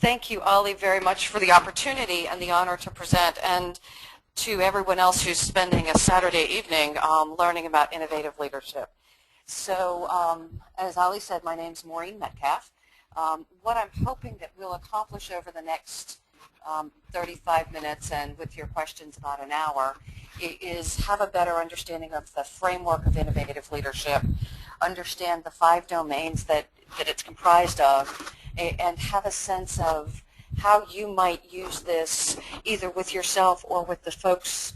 thank you, Ollie, very much for the opportunity and the honor to present, and to everyone else who's spending a Saturday evening learning about innovative leadership. So, as Ollie said, my name's Maureen Metcalf. What I'm hoping that we'll accomplish over the next 35 minutes, and with your questions about an hour, is have a better understanding of the framework of innovative leadership, understand the 5 domains that it's comprised of, and have a sense of how you might use this either with yourself or with the folks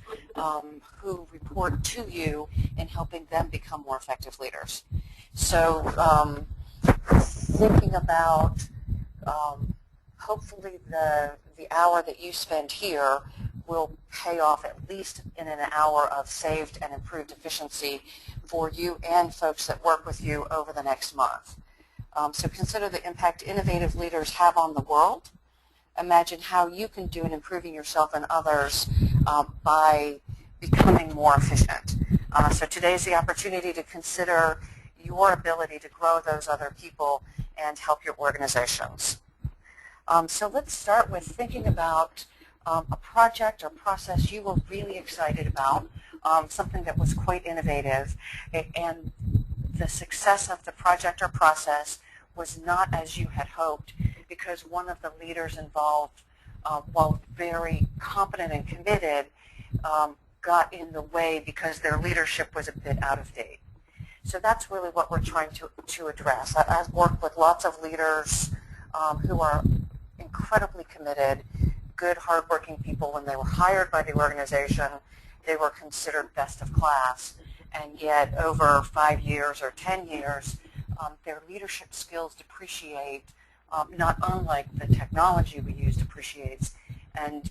who report to you in helping them become more effective leaders. So thinking about hopefully the hour that you spend here will pay off at least in an hour of saved and improved efficiency for you and folks that work with you over the next month. So consider the impact innovative leaders have on the world. Imagine how you can do in improving yourself and others by becoming more efficient. So today is the opportunity to consider your ability to grow those other people and help your organizations. So let's start with thinking about a project or process you were really excited about, something that was quite innovative, and the success of the project or process was not as you had hoped because one of the leaders involved, while very competent and committed, got in the way because their leadership was a bit out of date. So that's really what we're trying to address. I've worked with lots of leaders who are incredibly committed, good, hardworking people. When they were hired by the organization, they were considered best of class. And yet over 5 years or 10 years, their leadership skills depreciate, not unlike the technology we use depreciates. And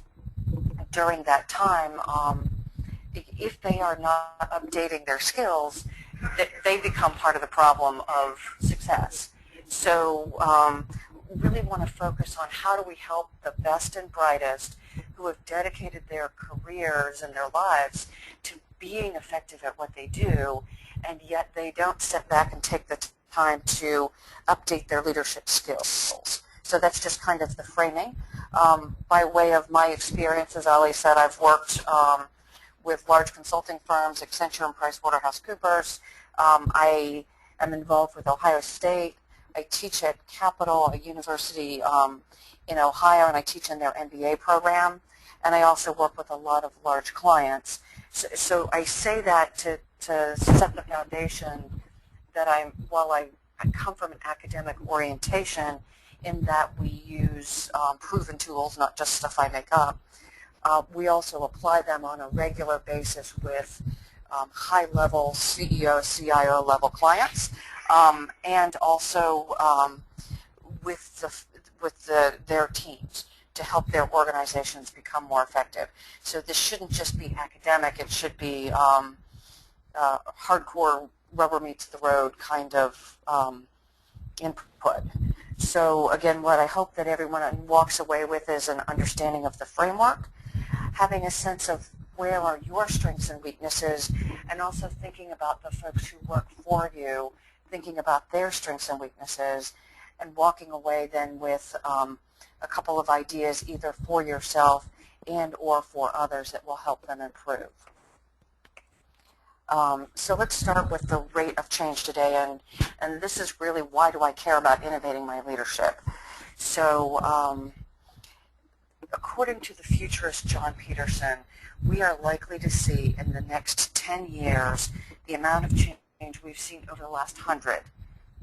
during that time, if they are not updating their skills, they become part of the problem of success. So really want to focus on how do we help the best and brightest who have dedicated their careers and their lives to being effective at what they do, and yet they don't step back and take the time to update their leadership skills. So that's just kind of the framing. By way of my experience, as Ali said, I've worked with large consulting firms, Accenture and PricewaterhouseCoopers. I am involved with Ohio State. I teach at Capital, a university in Ohio, and I teach in their MBA program. And I also work with a lot of large clients. So I say that to set the foundation that while I come from an academic orientation in that we use proven tools, not just stuff I make up, we also apply them on a regular basis with high-level CEO, CIO-level clients, and also with their teams to help their organizations become more effective. So this shouldn't just be academic, it should be hardcore rubber meets the road kind of input. So again, what I hope that everyone walks away with is an understanding of the framework, having a sense of where are your strengths and weaknesses, and also thinking about the folks who work for you, thinking about their strengths and weaknesses, and walking away then with a couple of ideas either for yourself and or for others that will help them improve. So let's start with the rate of change today, and this is really why do I care about innovating my leadership. So according to the futurist John Peterson, we are likely to see in the next 10 years the amount of change we've seen over the last 100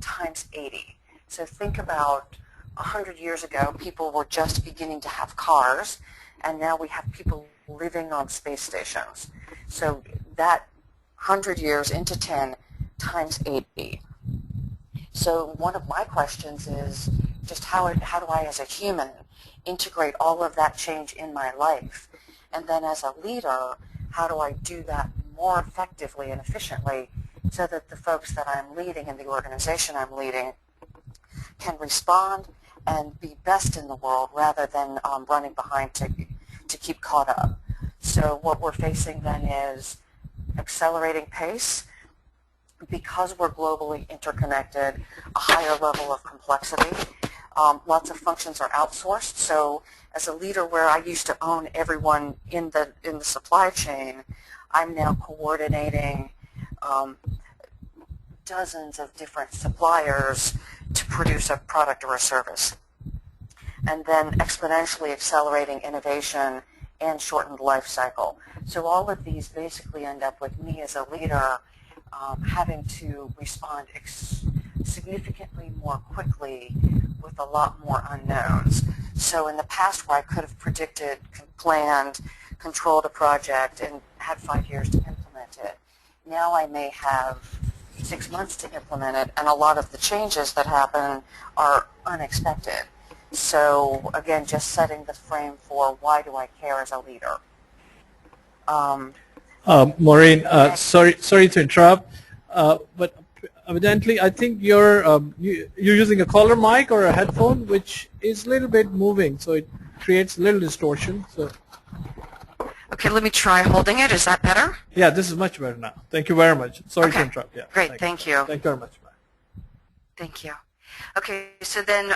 times 80. So think about 100 years ago, people were just beginning to have cars, and now we have people living on space stations. So that 100 years into 10 times 80. So one of my questions is just how do I as a human integrate all of that change in my life? And then as a leader, how do I do that more effectively and efficiently so that the folks that I'm leading and the organization I'm leading can respond and be best in the world rather than running behind to keep caught up. So what we're facing then is accelerating pace. Because we're globally interconnected, a higher level of complexity, Lots of functions are outsourced. So as a leader where I used to own everyone in the supply chain, I'm now coordinating dozens of different suppliers to produce a product or a service, and then exponentially accelerating innovation and shortened life cycle. So all of these basically end up with me as a leader having to respond significantly more quickly with a lot more unknowns. So in the past where I could have predicted, planned, controlled a project and had 5 years to implement it, now I may have 6 months to implement it, and a lot of the changes that happen are unexpected. So again, just setting the frame for why do I care as a leader. Maureen, sorry to interrupt, but evidently I think you're using a collar mic or a headphone, which is a little bit moving, so it creates a little distortion. So. Okay, let me try holding it. Is that better? Yeah, this is much better now. Thank you very much. Sorry to interrupt. Yeah. Great, thank you. Thank you very much. Bye. Thank you. Okay, so then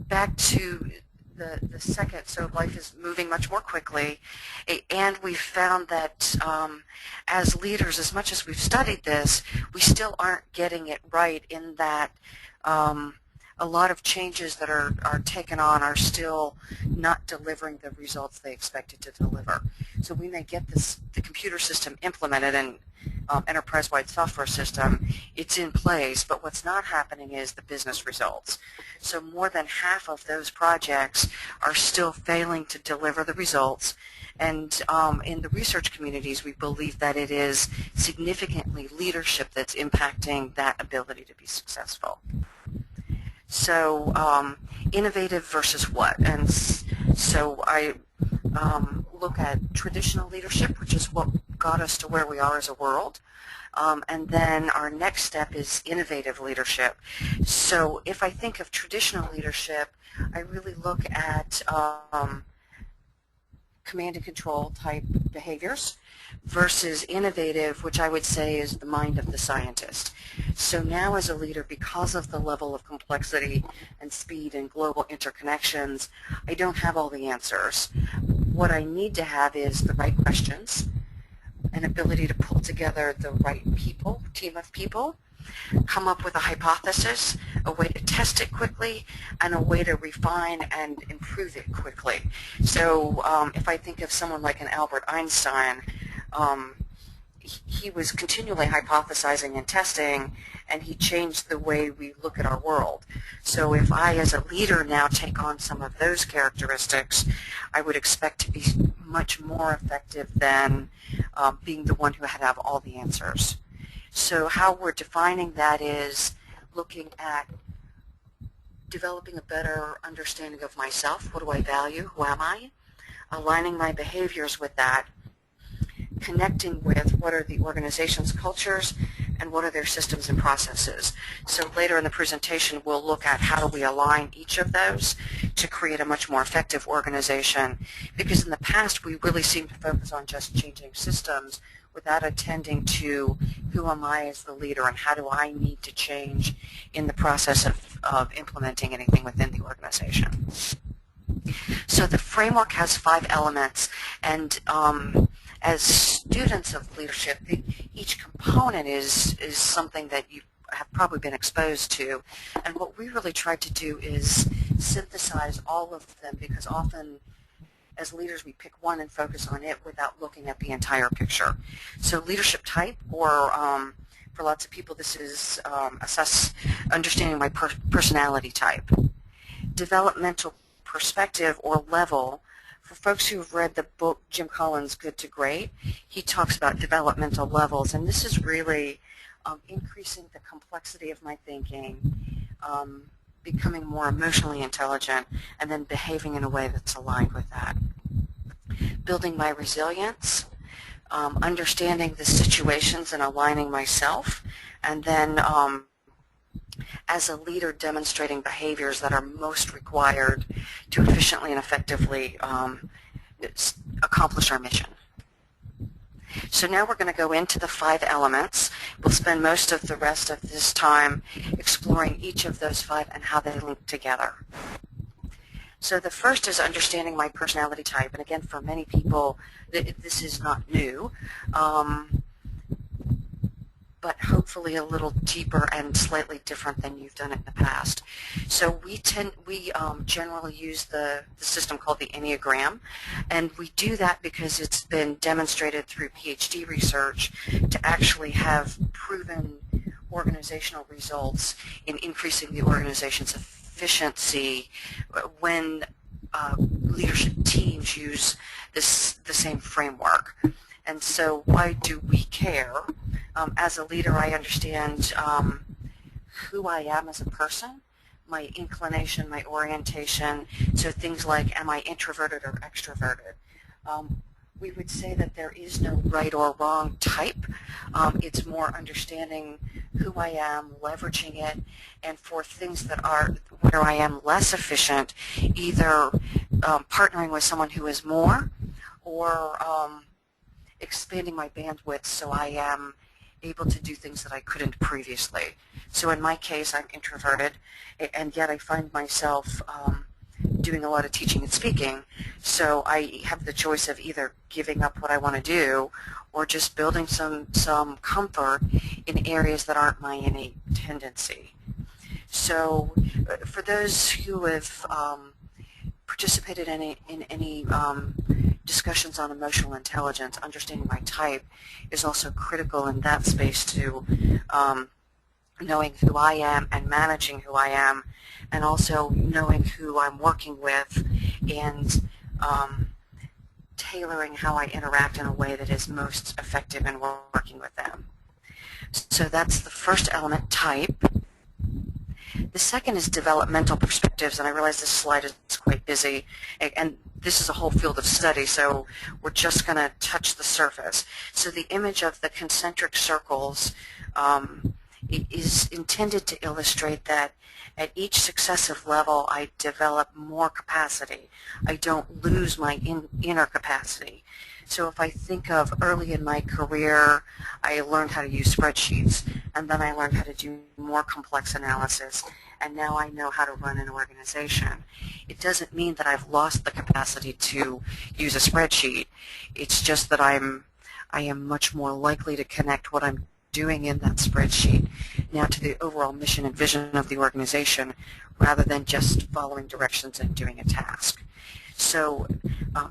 back to the second, so life is moving much more quickly, and we've found that as leaders, as much as we've studied this, we still aren't getting it right in that a lot of changes that are taken on are still not delivering the results they expected to deliver. So we may get the computer system implemented and enterprise-wide software system, it's in place, but what's not happening is the business results. So more than half of those projects are still failing to deliver the results, and in the research communities we believe that it is significantly leadership that's impacting that ability to be successful. So innovative versus what? And so I look at traditional leadership, which is what got us to where we are as a world. And then our next step is innovative leadership. So if I think of traditional leadership, I really look at command and control type behaviors versus innovative, which I would say is the mind of the scientist. So now as a leader, because of the level of complexity and speed and global interconnections, I don't have all the answers. What I need to have is the right questions, an ability to pull together the right people, team of people, come up with a hypothesis, a way to test it quickly, and a way to refine and improve it quickly. So if I think of someone like an Albert Einstein, he was continually hypothesizing and testing, and he changed the way we look at our world. So if I, as a leader, now take on some of those characteristics, I would expect to be much more effective than being the one who had to have all the answers. So how we're defining that is looking at developing a better understanding of myself. What do I value? Who am I? Aligning my behaviors with that, connecting with what are the organization's cultures and what are their systems and processes. So later in the presentation we'll look at how do we align each of those to create a much more effective organization, because in the past we really seem to focus on just changing systems without attending to who am I as the leader and how do I need to change in the process of implementing anything within the organization. So the framework has 5 elements, and as students of leadership, each component is something that you have probably been exposed to, and what we really try to do is synthesize all of them, because often as leaders we pick one and focus on it without looking at the entire picture. So leadership type, or for lots of people this is understanding my personality type. Developmental perspective or level. For folks who have read the book Jim Collins' Good to Great, he talks about developmental levels, and this is really increasing the complexity of my thinking, becoming more emotionally intelligent, and then behaving in a way that's aligned with that. Building my resilience, understanding the situations and aligning myself, and then as a leader demonstrating behaviors that are most required to efficiently and effectively accomplish our mission. So now we're going to go into the 5 elements. We'll spend most of the rest of this time exploring each of those 5 and how they link together. So the first is understanding my personality type, and again, for many people, this is not new, but hopefully a little deeper and slightly different than you've done it in the past. So we generally use the system called the Enneagram, and we do that because it's been demonstrated through PhD research to actually have proven organizational results in increasing the organization's efficiency when leadership teams use the same framework. And so why do we care? As a leader, I understand who I am as a person, my inclination, my orientation, so things like, am I introverted or extroverted? We would say that there is no right or wrong type. It's more understanding who I am, leveraging it, and for things that are where I am less efficient, either partnering with someone who is more, or expanding my bandwidth so I am able to do things that I couldn't previously. So in my case, I'm introverted, and yet I find myself doing a lot of teaching and speaking, so I have the choice of either giving up what I want to do or just building some comfort in areas that aren't my innate tendency. So for those who have participated in any discussions on emotional intelligence, understanding my type is also critical in that space to knowing who I am and managing who I am, and also knowing who I'm working with and tailoring how I interact in a way that is most effective in working with them. So that's the first element, type. The second is developmental perspectives, and I realize this slide is quite busy, and this is a whole field of study, so we're just going to touch the surface. So the image of the concentric circles is intended to illustrate that at each successive level I develop more capacity. I don't lose my inner capacity. So if I think of early in my career, I learned how to use spreadsheets, and then I learned how to do more complex analysis, and now I know how to run an organization. It doesn't mean that I've lost the capacity to use a spreadsheet. It's just that I am much more likely to connect what I'm doing in that spreadsheet now to the overall mission and vision of the organization rather than just following directions and doing a task. So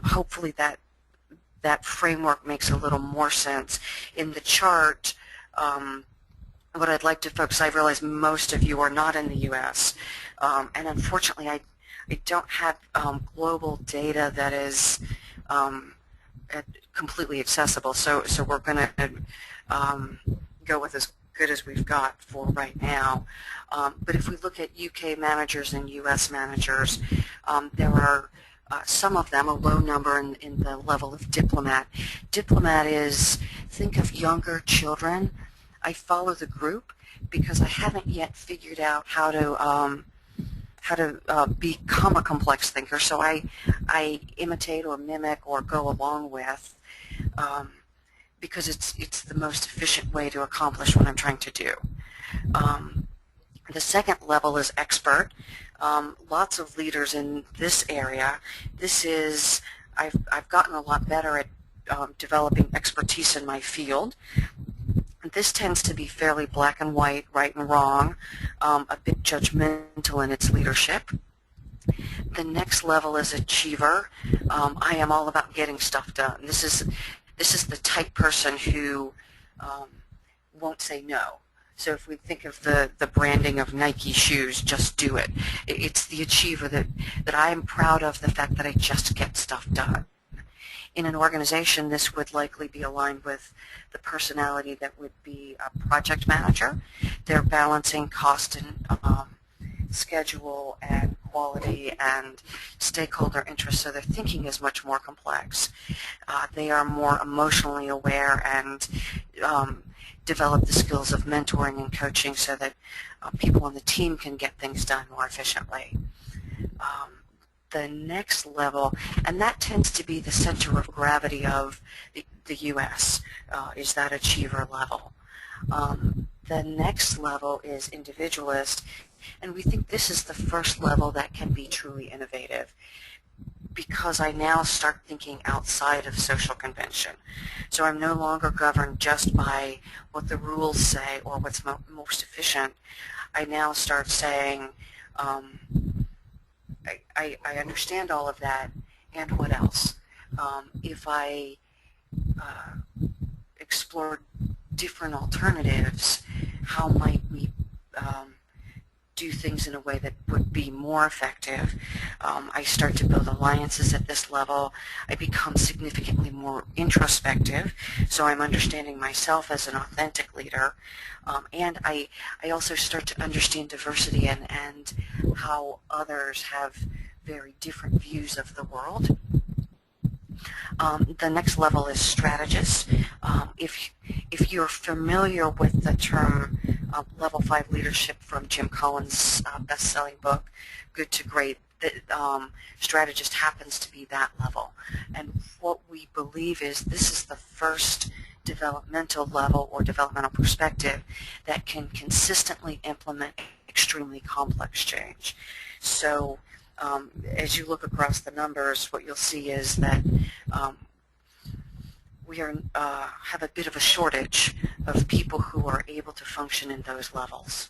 hopefully that framework makes a little more sense. In the chart, what I'd like to focus, I realize most of you are not in the U.S., and unfortunately I don't have global data that is completely accessible, so we're going to go with as good as we've got for right now. But if we look at UK managers and US managers, there are some of them, a low number in the level of diplomat. Diplomat is, think of younger children. I follow the group because I haven't yet figured out how to become a complex thinker, so I imitate or mimic or go along with because it's the most efficient way to accomplish what I'm trying to do. The second level is expert. Lots of leaders in this area. This is, I've gotten a lot better at developing expertise in my field. This tends to be fairly black and white, right and wrong, a bit judgmental in its leadership. The next level is achiever. I am all about getting stuff done. This is the type person who won't say no. So if we think of the branding of Nike shoes, just do it. It's the achiever that I'm proud of the fact that I just get stuff done. In an organization, this would likely be aligned with the personality that would be a project manager. They're balancing cost and schedule and quality and stakeholder interest, so their thinking is much more complex. They are more emotionally aware and develop the skills of mentoring and coaching so that people on the team can get things done more efficiently. The next level, and that tends to be the center of gravity of the U.S., is that achiever level. The next level is individualist, and we think this is the first level that can be truly innovative, because I now start thinking outside of social convention. So I'm no longer governed just by what the rules say or what's most efficient. I now start saying, I understand all of that, and what else? If I explore different alternatives, how might we do things in a way that would be more effective? I start to build alliances at this level. I become significantly more introspective, so I'm understanding myself as an authentic leader. And I also start to understand diversity and how others have very different views of the world. The next level is strategist. If you're familiar with the term Level 5 leadership from Jim Collins' best-selling book, Good to Great, strategist happens to be that level. And what we believe is this is the first developmental level or developmental perspective that can consistently implement extremely complex change. So as you look across the numbers, what you'll see is that we have a bit of a shortage of people who are able to function in those levels.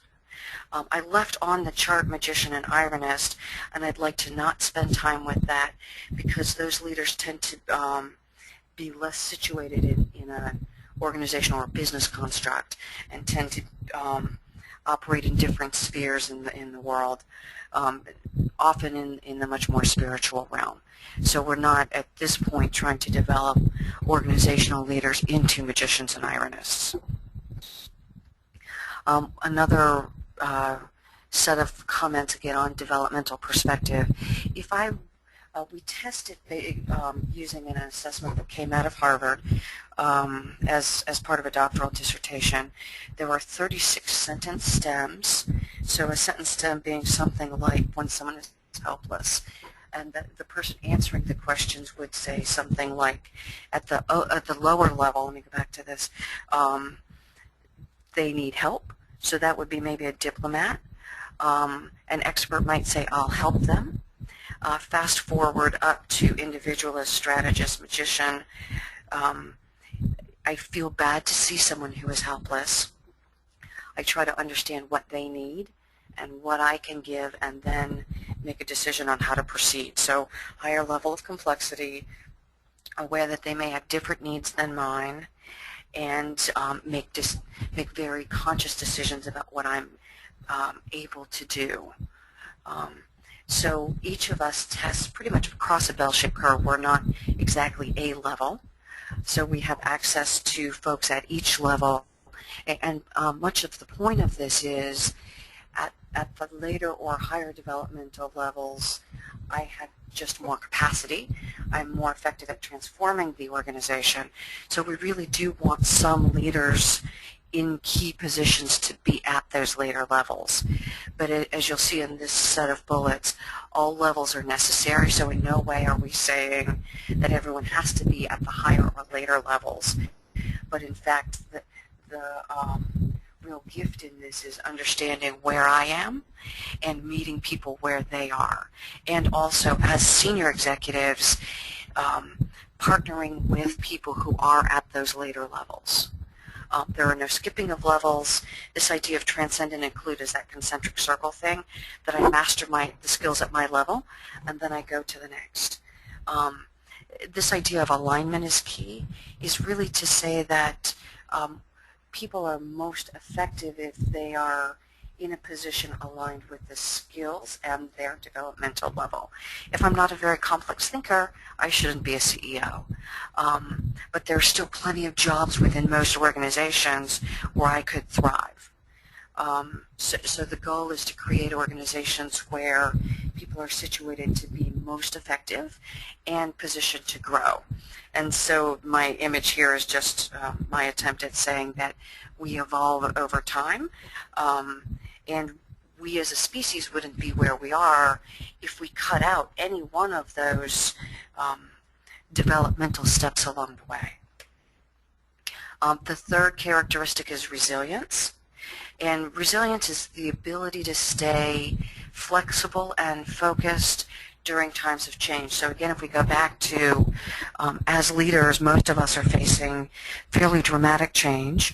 I left on the chart magician and ironist, and I'd like to not spend time with that because those leaders tend to be less situated in an organizational or business construct and tend to operate in different spheres in the world, often in the much more spiritual realm. So we're not at this point trying to develop organizational leaders into magicians and ironists. Another set of comments again on developmental perspective. If we tested using an assessment that came out of Harvard as part of a doctoral dissertation. There were 36 sentence stems, so a sentence stem being something like when someone is helpless, and the person answering the questions would say something like, at the lower level, let me go back to this, they need help, so that would be maybe a diplomat. An expert might say, I'll help them. Fast forward up to individualist, strategist, magician. I feel bad to see someone who is helpless. I try to understand what they need and what I can give, and then make a decision on how to proceed. So higher level of complexity, aware that they may have different needs than mine, and make very conscious decisions about what I'm able to do. So each of us tests pretty much across a bell-shaped curve. We're not exactly A level, so we have access to folks at each level. And much of the point of this is at the later or higher developmental levels, I have just more capacity. I'm more effective at transforming the organization. So we really do want some leaders in key positions to be at those later levels. But as you'll see in this set of bullets, all levels are necessary, so in no way are we saying that everyone has to be at the higher or later levels. But in fact, the real gift in this is understanding where I am and meeting people where they are. And also, as senior executives, partnering with people who are at those later levels. There are no skipping of levels. This idea of transcend and include is that concentric circle thing, that I master the skills at my level, and then I go to the next. This idea of alignment is key, is really to say that people are most effective if they are in a position aligned with the skills and their developmental level. If I'm not a very complex thinker, I shouldn't be a CEO. But there are still plenty of jobs within most organizations where I could thrive. So the goal is to create organizations where people are situated to be most effective and positioned to grow. And so my image here is just my attempt at saying that we evolve over time, and we as a species wouldn't be where we are if we cut out any one of those developmental steps along the way. The third characteristic is resilience. And resilience is the ability to stay flexible and focused during times of change. So again, if we go back to, as leaders, most of us are facing fairly dramatic change.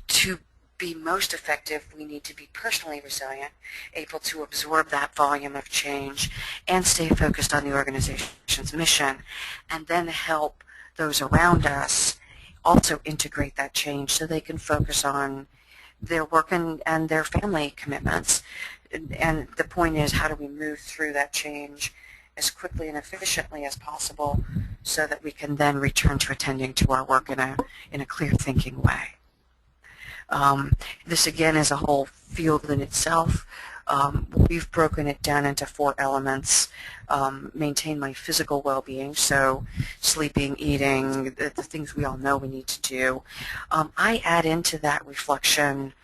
To be most effective, we need to be personally resilient, able to absorb that volume of change and stay focused on the organization's mission, and then help those around us also integrate that change so they can focus on their work and their family commitments. And the point is, how do we move through that change as quickly and efficiently as possible so that we can then return to attending to our work in a clear thinking way. This again is a whole field in itself. We've broken it down into 4 elements. Maintain my physical well-being, so sleeping, eating, the things we all know we need to do. I add into that reflection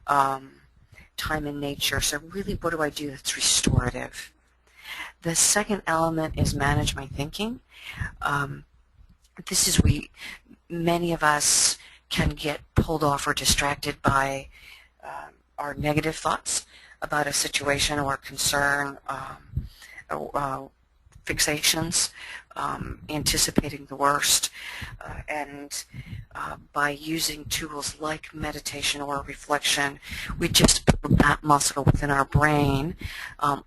time in nature, so really what do I do that's restorative? The second element is manage my thinking. This is many of us can get pulled off or distracted by our negative thoughts about a situation or concern, fixations, anticipating the worst, and by using tools like meditation or reflection, we just build that muscle within our brain,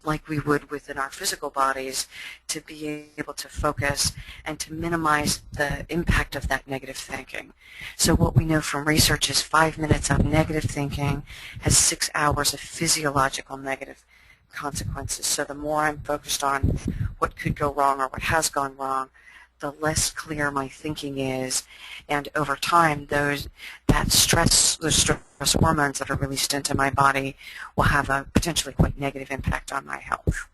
like we would within our physical bodies, to be able to focus and to minimize the impact of that negative thinking. So what we know from research is 5 minutes of negative thinking has 6 hours of physiological negative consequences. So the more I'm focused on what could go wrong or what has gone wrong, the less clear my thinking is, and over time those stress hormones that are released into my body will have a potentially quite negative impact on my health.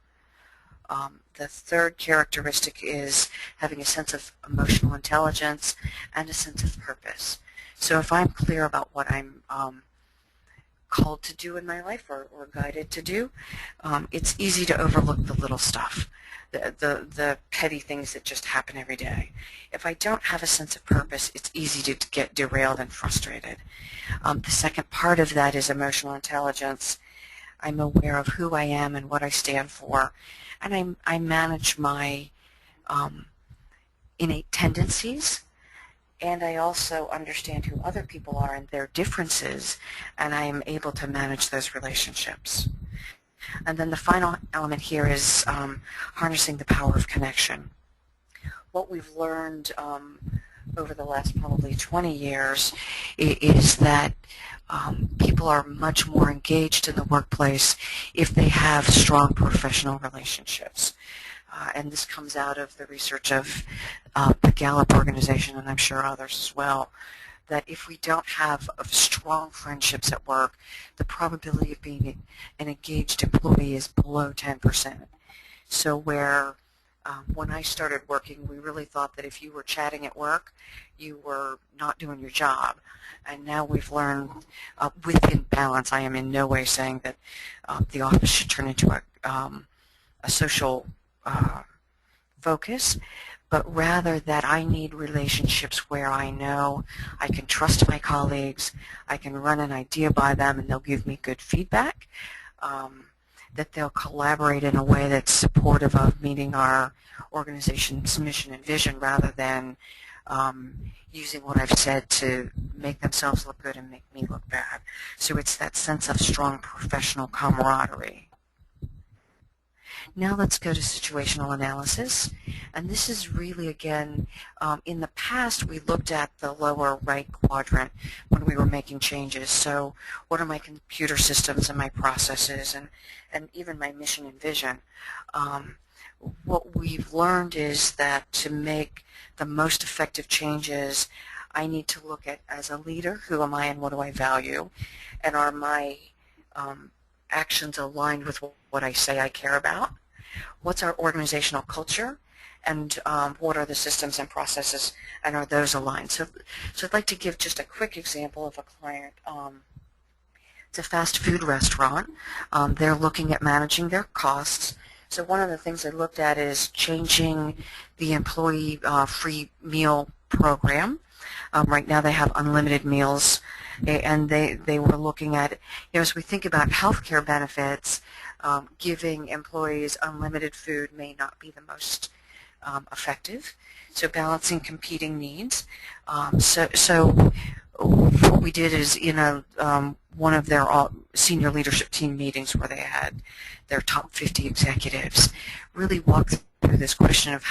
The third characteristic is having a sense of emotional intelligence and a sense of purpose. So if I'm clear about what I'm called to do in my life or guided to do, it's easy to overlook the little stuff, the petty things that just happen every day. If I don't have a sense of purpose, it's easy to get derailed and frustrated. The second part of that is emotional intelligence. I'm aware of who I am and what I stand for, and I manage my innate tendencies, and I also understand who other people are and their differences, and I am able to manage those relationships. And then the final element here is harnessing the power of connection. What we've learned over the last probably 20 years is that people are much more engaged in the workplace if they have strong professional relationships. And this comes out of the research of the Gallup organization, and I'm sure others as well, that if we don't have strong friendships at work, the probability of being an engaged employee is below 10%. So where when I started working, we really thought that if you were chatting at work, you were not doing your job. And now we've learned within balance. I am in no way saying that the office should turn into a social focus, but rather that I need relationships where I know I can trust my colleagues, I can run an idea by them and they'll give me good feedback, that they'll collaborate in a way that's supportive of meeting our organization's mission and vision rather than using what I've said to make themselves look good and make me look bad. So it's that sense of strong professional camaraderie. Now let's go to situational analysis, and this is really, again, in the past we looked at the lower right quadrant when we were making changes. So what are my computer systems and my processes and even my mission and vision? What we've learned is that to make the most effective changes, I need to look at, as a leader, who am I and what do I value, and are my actions aligned with what I say I care about? What's our organizational culture? And what are the systems and processes, and are those aligned? So I'd like to give just a quick example of a client. It's a fast food restaurant. They're looking at managing their costs. So one of the things they looked at is changing the employee free meal program. Right now they have unlimited meals, and they were looking at, as we think about healthcare benefits, giving employees unlimited food may not be the most effective. So balancing competing needs. So what we did is one of their senior leadership team meetings where they had their top 50 executives really walked through this question of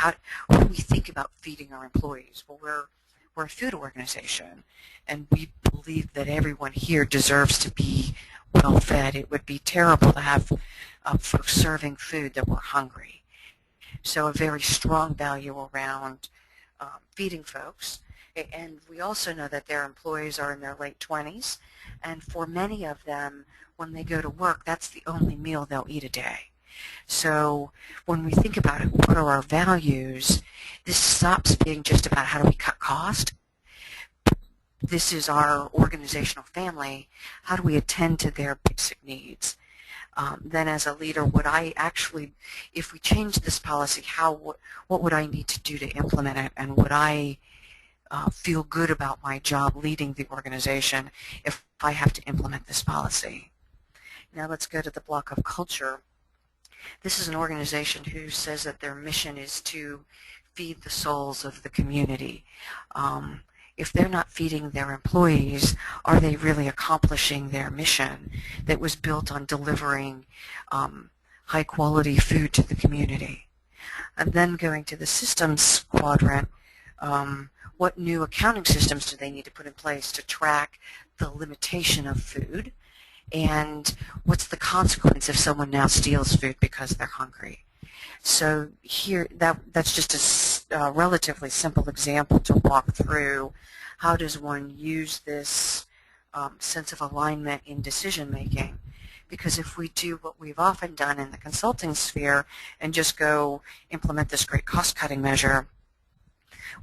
what do we think about feeding our employees? Well, we're a food organization, and we believe that everyone here deserves to be well fed. It would be terrible to have folks serving food that were hungry. So a very strong value around feeding folks. And we also know that their employees are in their late 20s, and for many of them, when they go to work, that's the only meal they'll eat a day. So when we think about it, what are our values, this stops being just about how do we cut cost. This is our organizational family. How do we attend to their basic needs? Then as a leader, would I actually, if we change this policy, what would I need to do to implement it, and would I feel good about my job leading the organization if I have to implement this policy? Now let's go to the block of culture. This is an organization who says that their mission is to feed the souls of the community. If they're not feeding their employees, are they really accomplishing their mission that was built on delivering high-quality food to the community? And then going to the systems quadrant, what new accounting systems do they need to put in place to track the limitation of food? And what's the consequence if someone now steals food because they're hungry? So here, that's just a relatively simple example to walk through. How does one use this sense of alignment in decision making? Because if we do what we've often done in the consulting sphere and just go implement this great cost-cutting measure,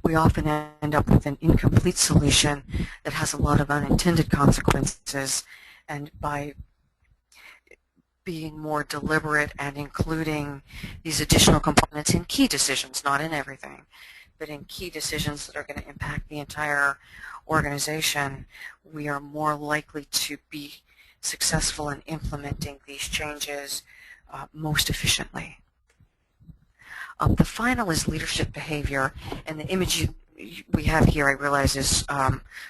we often end up with an incomplete solution that has a lot of unintended consequences. And by being more deliberate and including these additional components in key decisions, not in everything, but in key decisions that are going to impact the entire organization, we are more likely to be successful in implementing these changes most efficiently. The final is leadership behavior, and the image we have here, I realize, is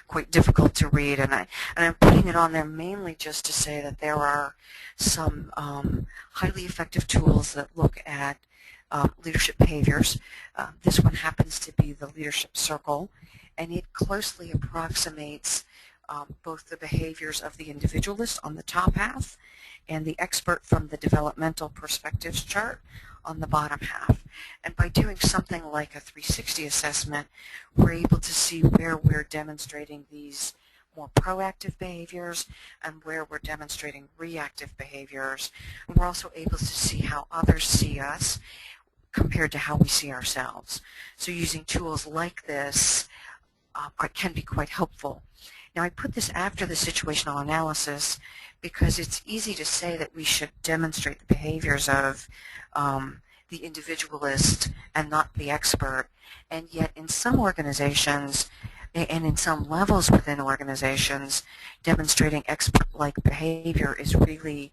quite difficult to read, and I'm putting it on there mainly just to say that there are some highly effective tools that look at leadership behaviors. This one happens to be the Leadership Circle, and it closely approximates both the behaviors of the individualist on the top half and the expert from the Developmental Perspectives chart on the bottom half. And by doing something like a 360 assessment, we're able to see where we're demonstrating these more proactive behaviors and where we're demonstrating reactive behaviors. And we're also able to see how others see us compared to how we see ourselves. So using tools like this can be quite helpful. Now, I put this after the situational analysis because it's easy to say that we should demonstrate the behaviors of the individualist and not the expert, and yet in some organizations and in some levels within organizations, demonstrating expert-like behavior is really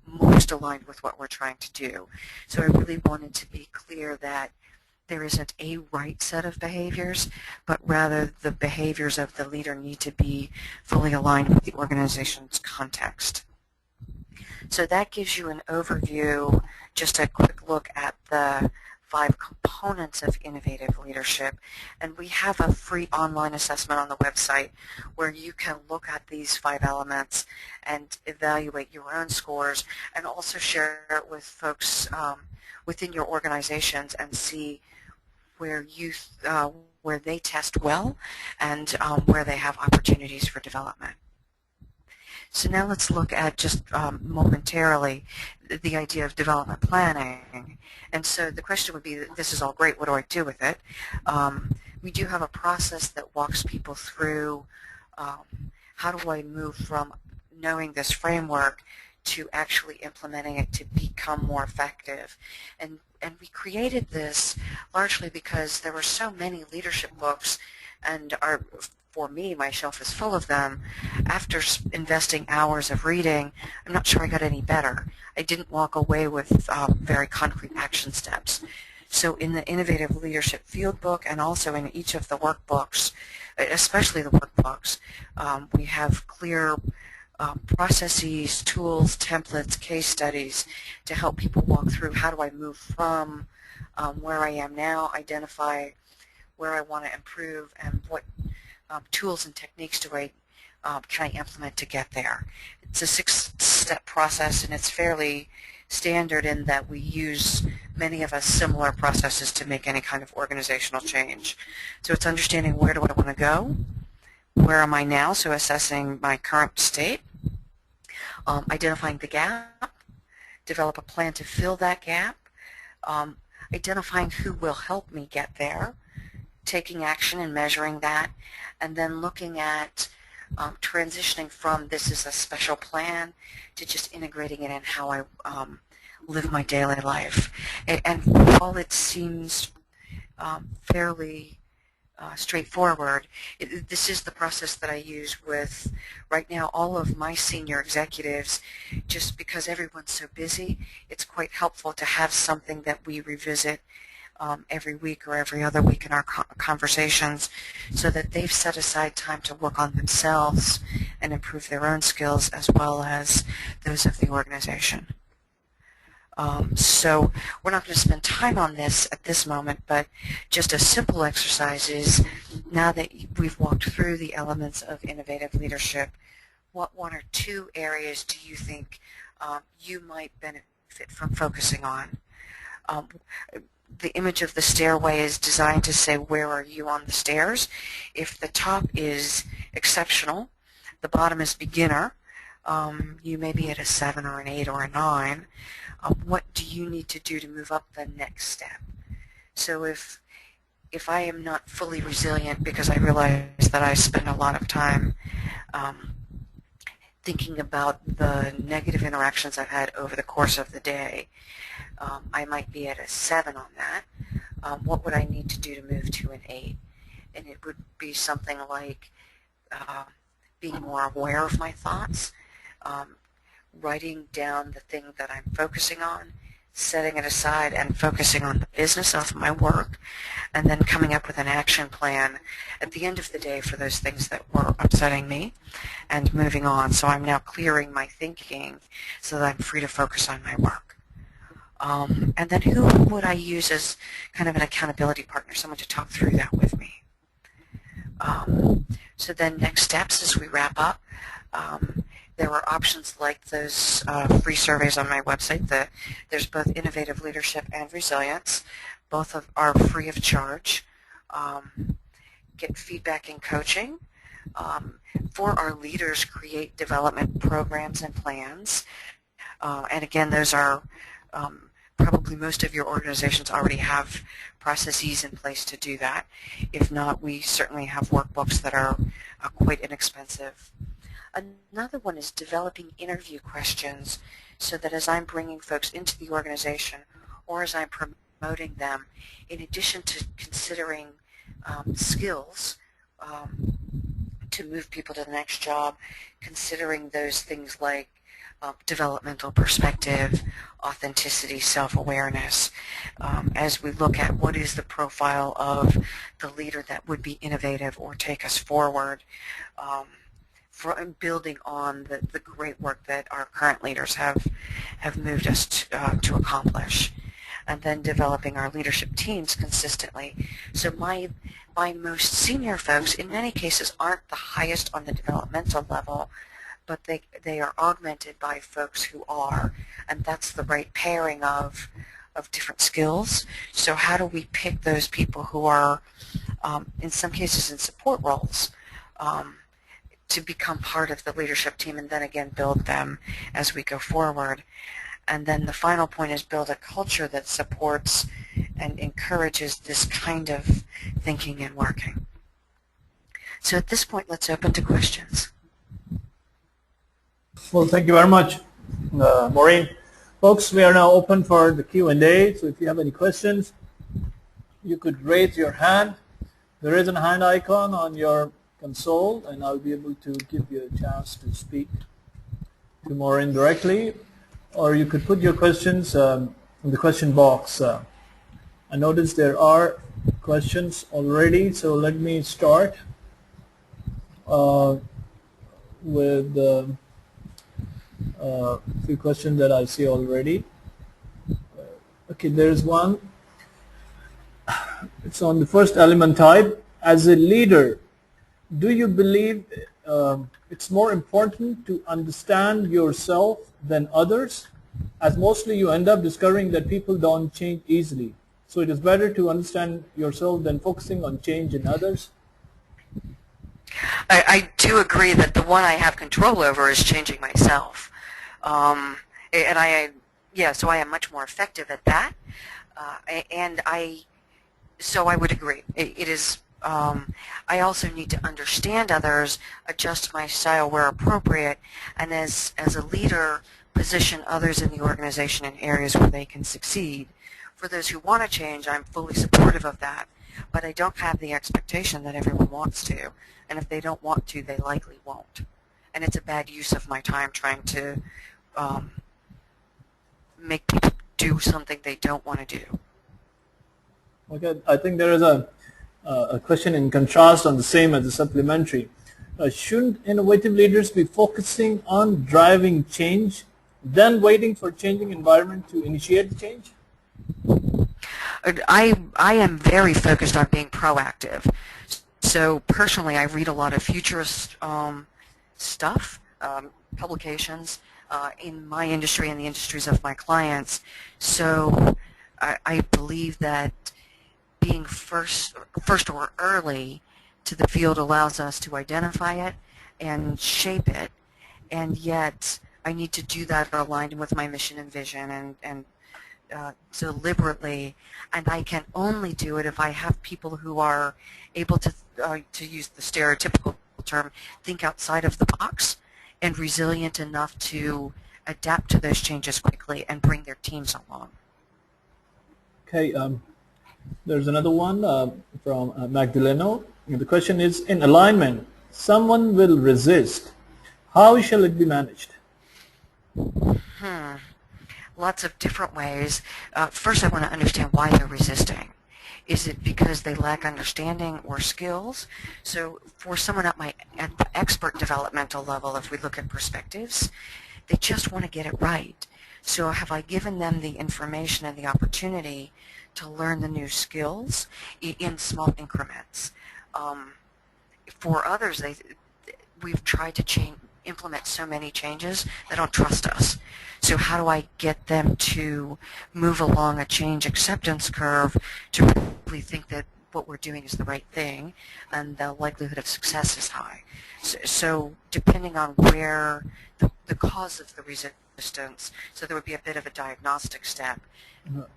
most aligned with what we're trying to do. So I really wanted to be clear that there isn't a right set of behaviors, but rather the behaviors of the leader need to be fully aligned with the organization's context. So that gives you an overview, just a quick look at the 5 components of innovative leadership. And we have a free online assessment on the website where you can look at these 5 elements and evaluate your own scores, and also share it with folks within your organizations and see where they test well and where they have opportunities for development. So now let's look at just momentarily the idea of development planning. And so the question would be, this is all great, what do I do with it? We do have a process that walks people through how do I move from knowing this framework to actually implementing it to become more effective. And we created this largely because there were so many leadership books and for me, my shelf is full of them. After investing hours of reading, I'm not sure I got any better. I didn't walk away with very concrete action steps. So in the Innovative Leadership Fieldbook and also in each of the workbooks, especially the workbooks, we have clear processes, tools, templates, case studies to help people walk through how do I move from where I am now, identify where I want to improve, and what tools and techniques can I implement to get there. It's a 6-step process, and it's fairly standard in that we use, many of us, similar processes to make any kind of organizational change. So it's understanding where do I want to go, where am I now, so assessing my current state, identifying the gap, develop a plan to fill that gap, identifying who will help me get there, taking action and measuring that, and then looking at transitioning from this is a special plan to just integrating it in how I live my daily life. And while it seems fairly straightforward, this is the process that I use with, right now, all of my senior executives. Just because everyone's so busy, it's quite helpful to have something that we revisit every week or every other week in our conversations, so that they've set aside time to work on themselves and improve their own skills as well as those of the organization. So we're not going to spend time on this at this moment, but just a simple exercise is, now that we've walked through the elements of innovative leadership, what 1 or 2 areas do you think you might benefit from focusing on? The image of the stairway is designed to say, where are you on the stairs? If the top is exceptional, the bottom is beginner, you may be at a 7 or an 8 or a 9. What do you need to do to move up the next step? So if I am not fully resilient because I realize that I spend a lot of time thinking about the negative interactions I've had over the course of the day, I might be at a 7 on that. What would I need to do to move to an 8? And it would be something like being more aware of my thoughts, writing down the thing that I'm focusing on, setting it aside and focusing on the business of my work, and then coming up with an action plan at the end of the day for those things that were upsetting me, and moving on. So I'm now clearing my thinking so that I'm free to focus on my work. And then who would I use as kind of an accountability partner, someone to talk through that with me? So then next steps as we wrap up, there were options like those free surveys on my website. There's both Innovative Leadership and Resilience. Both are free of charge. Get feedback and coaching. For our leaders, create development programs and plans. And again, those are probably most of your organizations already have processes in place to do that. If not, we certainly have workbooks that are quite inexpensive. Another one is developing interview questions, so that as I'm bringing folks into the organization or as I'm promoting them, in addition to considering skills to move people to the next job, considering those things like developmental perspective, authenticity, self-awareness, as we look at what is the profile of the leader that would be innovative or take us forward, building on the great work that our current leaders have moved us to accomplish, and then developing our leadership teams consistently. So my most senior folks, in many cases, aren't the highest on the developmental level, but they are augmented by folks who are, and that's the right pairing of different skills. So how do we pick those people who are, in some cases, in support roles, to become part of the leadership team, and then again build them as we go forward. And then the final point is build a culture that supports and encourages this kind of thinking and working. So at this point, let's open to questions. Well, thank you very much, Maureen. Folks, we are now open for the Q&A, so if you have any questions, you could raise your hand There is a hand icon on your console, and I'll be able to give you a chance to speak to Maureen directly, or you could put your questions in the question box. I notice there are questions already, so let me start with a few questions that I see already. Okay, there's one. It's on the first element type. As a leader, do you believe it's more important to understand yourself than others? As mostly you end up discovering that people don't change easily. So it is better to understand yourself than focusing on change in others? I do agree that the one I have control over is changing myself. So I am much more effective at that. So I would agree. It is. I also need to understand others, adjust my style where appropriate, and as a leader, position others in the organization in areas where they can succeed. For those who want to change, I'm fully supportive of that, but I don't have the expectation that everyone wants to, and if they don't want to, they likely won't. And it's a bad use of my time trying to make people do something they don't want to do. Okay, I think there is a question in contrast on the same as the supplementary. Shouldn't innovative leaders be focusing on driving change, then waiting for changing environment to initiate the change? I am very focused on being proactive. So personally, I read a lot of futurist stuff, publications in my industry and the industries of my clients. So I believe that being first or early to the field allows us to identify it and shape it, and yet I need to do that aligned with my mission and vision and deliberately, and I can only do it if I have people who are able to use the stereotypical term, think outside of the box and resilient enough to adapt to those changes quickly and bring their teams along. Okay, there's another one from Magdaleno. The question is, in alignment, someone will resist. How shall it be managed? Lots of different ways. First, I want to understand why they're resisting. Is it because they lack understanding or skills? So for someone at the expert developmental level, if we look at perspectives, they just want to get it right. So have I given them the information and the opportunity to learn the new skills in small increments? For others, we've tried to implement so many changes, they don't trust us. So how do I get them to move along a change acceptance curve to really think that what we're doing is the right thing and the likelihood of success is high? So depending on where the cause of the resistance, so there would be a bit of a diagnostic step,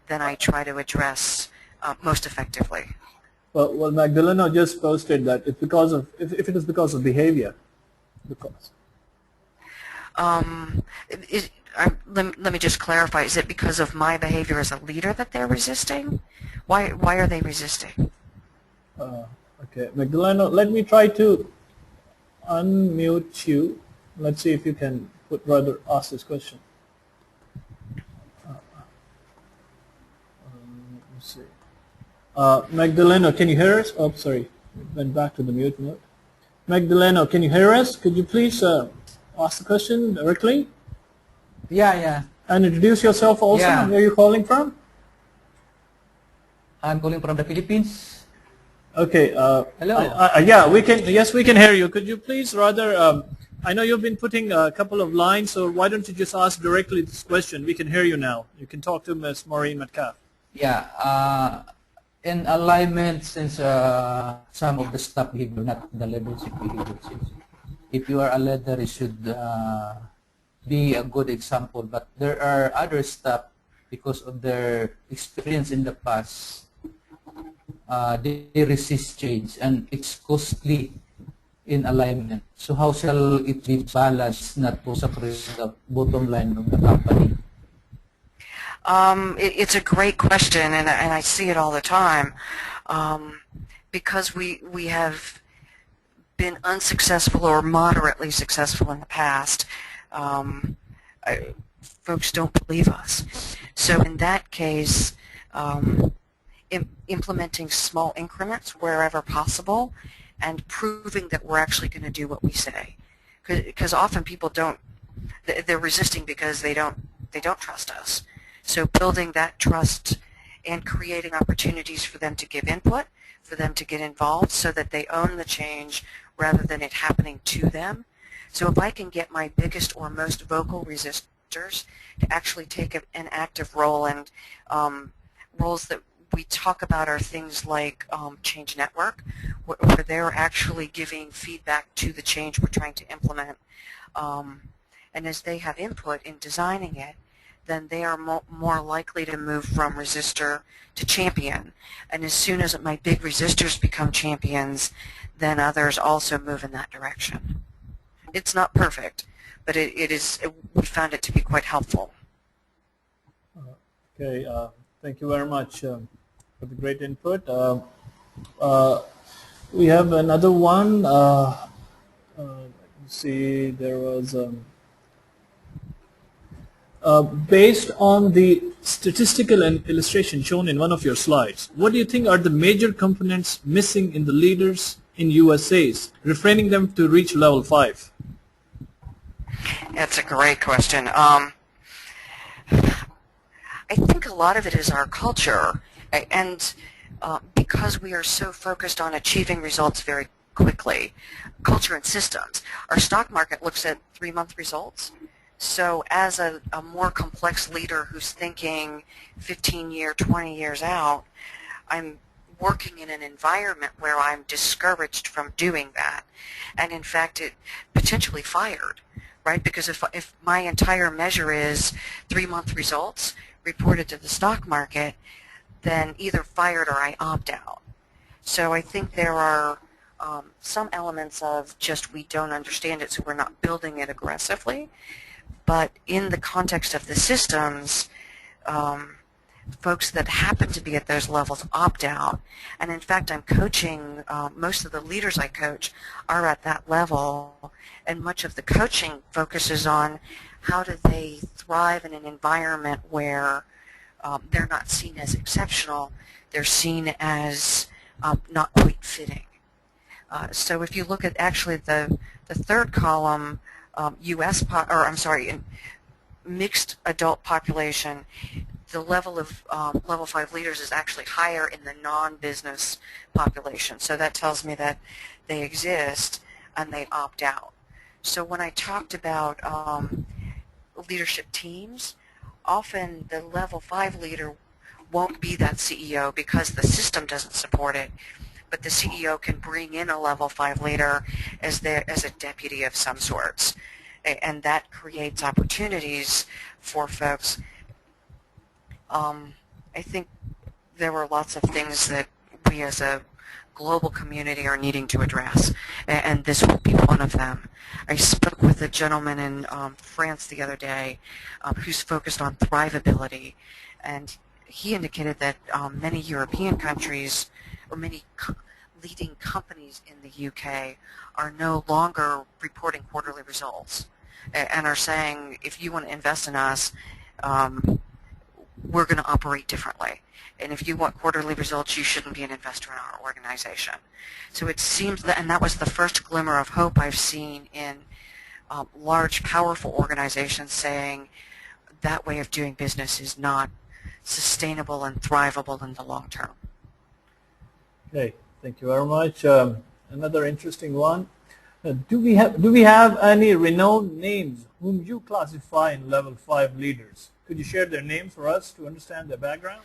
then I try to address most effectively. Well, Magdalena just posted that it's because of, if it is because of behavior, because. Let me just clarify. Is it because of my behavior as a leader that they're resisting? Why are they resisting? Okay, Magdalena, let me try to unmute you. Let's see if you can ask this question. Let's see. Magdalena, can you hear us? Oh, sorry, went back to the mute mode. Magdalena, can you hear us? Could you please ask the question directly? Yeah. And introduce yourself also. Yeah. Where are you calling from? I'm calling from the Philippines. Okay. Hello. Yeah, we can. Yes, we can hear you. Could you please rather? I know you've been putting a couple of lines, so why don't you just ask directly this question? We can hear you now. You can talk to Ms. Maureen Metcalf. Yeah. In alignment, since some of the staff behavior, not the leadership behavior, if you are a leader, you should be a good example. But there are other staff, because of their experience in the past, they resist change, and it's costly in alignment. So how shall it be balanced, not to sacrifice the bottom line of the company? It's a great question, and I see it all the time. because we have been unsuccessful or moderately successful in the past, folks don't believe us. So in that case, implementing small increments wherever possible and proving that we're actually going to do what we say. Because often people don't, they're resisting because they don't trust us. So building that trust and creating opportunities for them to give input, for them to get involved so that they own the change rather than it happening to them. So if I can get my biggest or most vocal resistors to actually take an active role, and roles that we talk about are things like Change Network, where they're actually giving feedback to the change we're trying to implement. And as they have input in designing it, then they are more likely to move from resistor to champion. And as soon as my big resistors become champions, then others also move in that direction. It's not perfect, but we found it to be quite helpful. Okay, thank you very much for the great input. We have another one. Let me see, there was based on the statistical and illustration shown in one of your slides, what do you think are the major components missing in the leaders in USAs, refraining them to reach level 5? That's a great question. I think a lot of it is our culture, and because we are so focused on achieving results very quickly, culture and systems. Our stock market looks at 3-month results. So as a more complex leader who's thinking 15-year, 20 years out, I'm working in an environment where I'm discouraged from doing that, and in fact it potentially fired, right? Because if my entire measure is 3-month results reported to the stock market, then either fired or I opt out. So I think there are some elements of just we don't understand it, so we're not building it aggressively. But in the context of the systems, folks that happen to be at those levels opt out. And in fact, I'm coaching, most of the leaders I coach are at that level, and much of the coaching focuses on how do they thrive in an environment where they're not seen as exceptional, they're seen as not quite fitting. So if you look at actually the third column, mixed adult population, the level of level 5 leaders is actually higher in the non-business population. So that tells me that they exist and they opt out. So when I talked about leadership teams, often the level 5 leader won't be that CEO because the system doesn't support it, but the CEO can bring in a level 5 leader as a deputy of some sorts, and that creates opportunities for folks. I think there were lots of things that we as a global community are needing to address, and this would be one of them. I spoke with a gentleman in France the other day who's focused on thrivability, and he indicated that many European countries, or many leading companies in the UK, are no longer reporting quarterly results and are saying, if you want to invest in us, we're going to operate differently. And if you want quarterly results, you shouldn't be an investor in our organization. So it seems that, and that was the first glimmer of hope I've seen in large, powerful organizations saying that way of doing business is not sustainable and thrivable in the long term. Okay, thank you very much. Another interesting one. Do we have any renowned names whom you classify in level 5 leaders? Could you share their names for us to understand their background?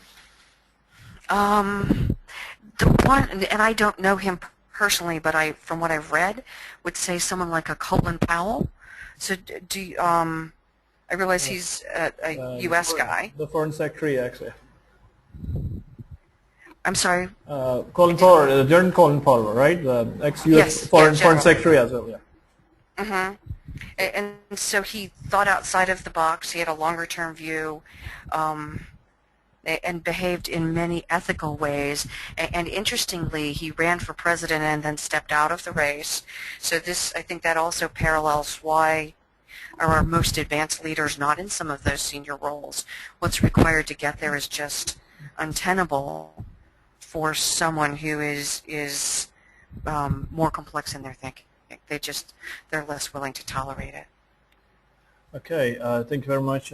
The one, and I don't know him personally, but from what I've read, would say someone like a Colin Powell. So do you, I realize he's a U.S. guy. The foreign secretary, actually. I'm sorry? Colin Powell, General Colin Powell, right? The ex-U.S. foreign secretary as well, yeah. Mm-hmm. And so he thought outside of the box. He had a longer-term view. and behaved in many ethical ways. And interestingly, he ran for president and then stepped out of the race. So this, I think that also parallels why are our most advanced leaders not in some of those senior roles. What's required to get there is just untenable for someone who is more complex in their thinking. They're less willing to tolerate it. Okay, thank you very much.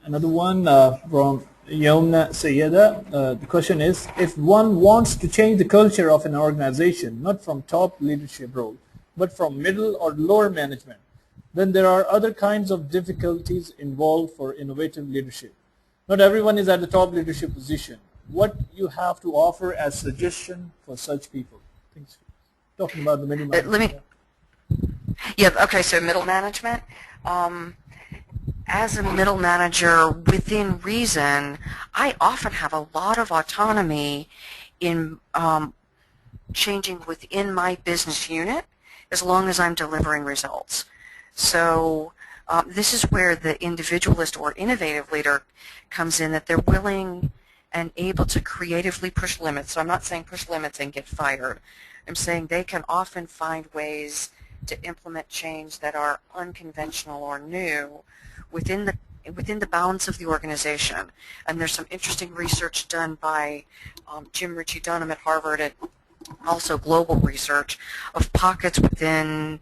Another one from Yomna Sayeda. The question is, if one wants to change the culture of an organization, not from top leadership role, but from middle or lower management, then there are other kinds of difficulties involved for innovative leadership. Not everyone is at the top leadership position. What you have to offer as suggestion for such people? Thanks. Talking about the middle management. Okay, so middle management. As a middle manager, within reason, I often have a lot of autonomy in changing within my business unit as long as I'm delivering results. So this is where the individualist or innovative leader comes in, that they're willing and able to creatively push limits. So I'm not saying push limits and get fired. I'm saying they can often find ways to implement change that are unconventional or new within the bounds of the organization. And there's some interesting research done by Jim Ritchie Dunham at Harvard and also global research of pockets within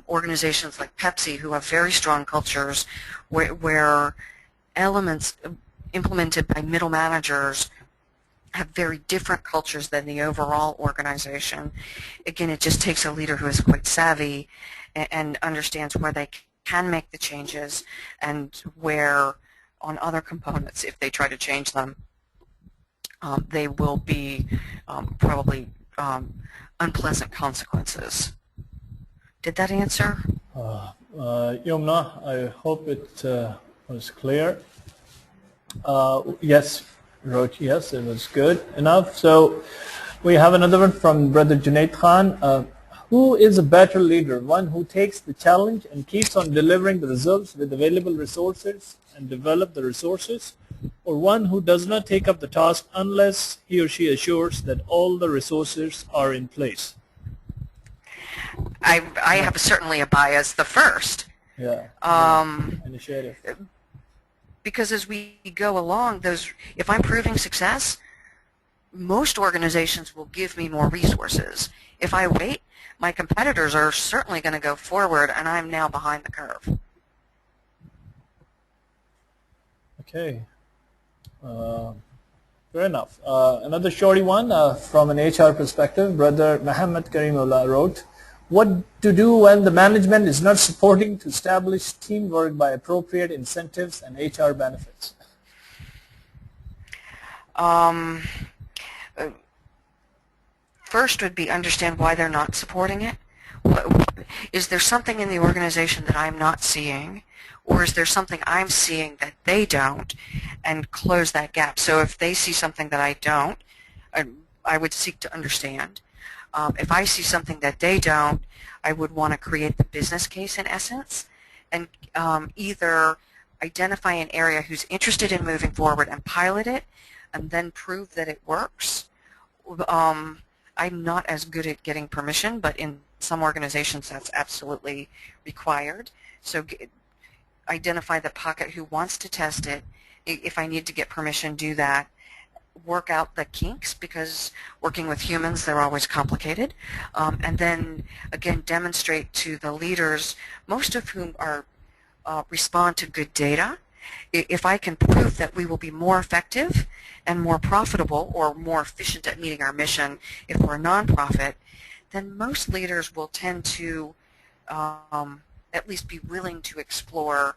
organizations like Pepsi who have very strong cultures where elements implemented by middle managers have very different cultures than the overall organization. Again, it just takes a leader who is quite savvy and understands where they can make the changes and where on other components, if they try to change them, they will be probably unpleasant consequences. Did that answer? Yomna, I hope it was clear. Yes, wrote yes, it was good enough. So we have another one from Brother Junaid Khan. Who is a better leader? One who takes the challenge and keeps on delivering the results with available resources and develop the resources, or one who does not take up the task unless he or she assures that all the resources are in place? I have certainly a bias, the first. Yeah. Initiative. Because as we go along, if I'm proving success, most organizations will give me more resources. If I wait, my competitors are certainly going to go forward, and I'm now behind the curve. Okay. Fair enough. Another shorty one from an HR perspective. Brother Muhammad Karimullah wrote, what to do when the management is not supporting to establish teamwork by appropriate incentives and HR benefits? First would be understand why they're not supporting it. Is there something in the organization that I'm not seeing, or is there something I'm seeing that they don't, and close that gap? So if they see something that I don't, I would seek to understand. If I see something that they don't, I would want to create the business case in essence, and either identify an area who's interested in moving forward and pilot it, and then prove that it works. I'm not as good at getting permission, but in some organizations that's absolutely required. So identify the pocket who wants to test it. If I need to get permission, do that. Work out the kinks, because working with humans, they're always complicated. And then, again, demonstrate to the leaders, most of whom are respond to good data. If I can prove that we will be more effective and more profitable or more efficient at meeting our mission if we're a nonprofit, then most leaders will tend to at least be willing to explore.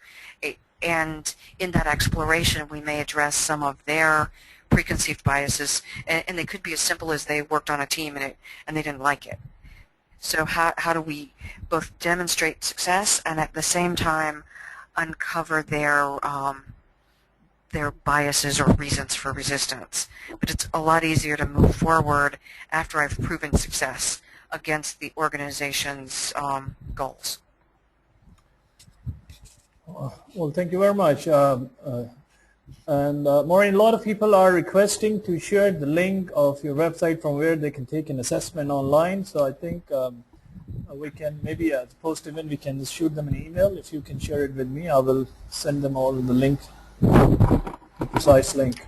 And in that exploration, we may address some of their preconceived biases, and they could be as simple as they worked on a team and they didn't like it. So how do we both demonstrate success and at the same time uncover their biases or reasons for resistance? But it's a lot easier to move forward after I've proven success against the organization's goals. Well, thank you very much. And Maureen, a lot of people are requesting to share the link of your website from where they can take an assessment online. So I think we can maybe at the post event we can just shoot them an email. If you can share it with me, I will send them all the link, the precise link.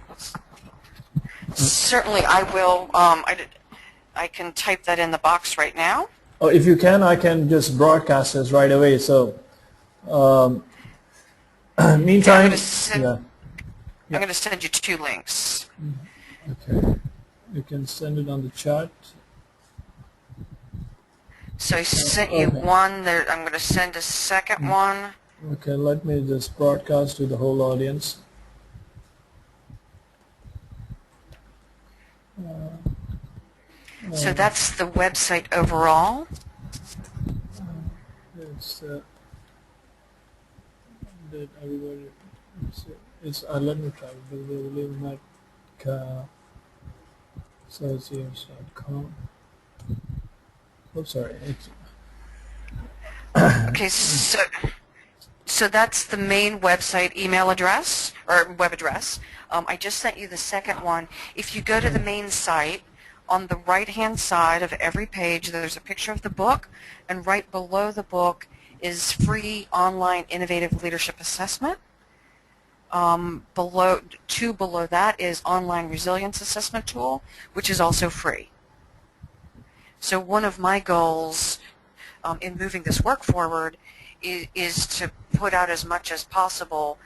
Certainly, I will. I can type that in the box right now. Oh, if you can, I can just broadcast this right away. So, meantime, I'm going to send you 2 links. Okay, you can send it on the chat. So I sent you one. There, I'm going to send a second one. Okay, let me just broadcast to the whole audience. So that's the website overall. It's that everybody. It's let me try. Metcalf Associates.com. Oh, sorry. Okay, so that's the main website email address or web address. I just sent you the second one. If you go to the main site, on the right-hand side of every page, there's a picture of the book, and right below the book is free online innovative leadership assessment. Below that is online resilience assessment tool, which is also free. So one of my goals in moving this work forward is to put out as much as possible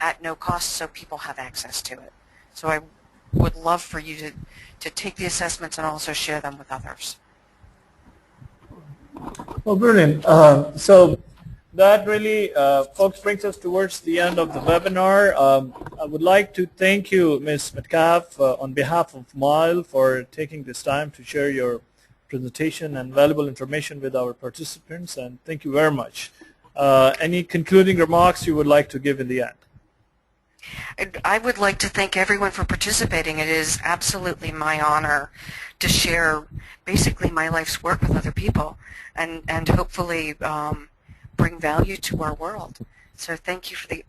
at no cost so people have access to it. So I would love for you to take the assessments and also share them with others. Well, brilliant. So that really, folks, brings us towards the end of the webinar. I would like to thank you, Ms. Metcalf, on behalf of MILE for taking this time to share your presentation and valuable information with our participants, and thank you very much. Any concluding remarks you would like to give in the end? I would like to thank everyone for participating. It is absolutely my honor to share basically my life's work with other people and hopefully bring value to our world. So thank you for the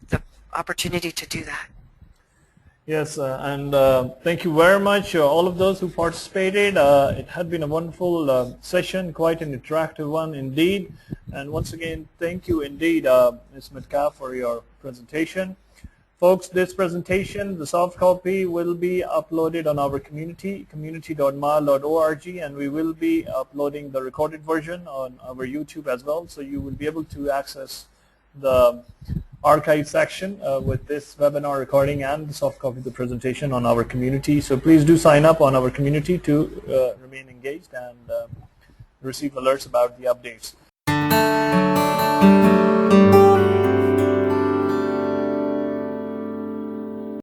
opportunity to do that. Yes, and thank you very much, all of those who participated. It had been a wonderful session, quite an interactive one indeed. And once again, thank you indeed, Ms. Metcalf, for your presentation. Folks, this presentation, the soft copy, will be uploaded on our community.mile.org, and we will be uploading the recorded version on our YouTube as well, so you will be able to access the archive section with this webinar recording and the soft copy of the presentation on our community. So please do sign up on our community to remain engaged and receive alerts about the updates.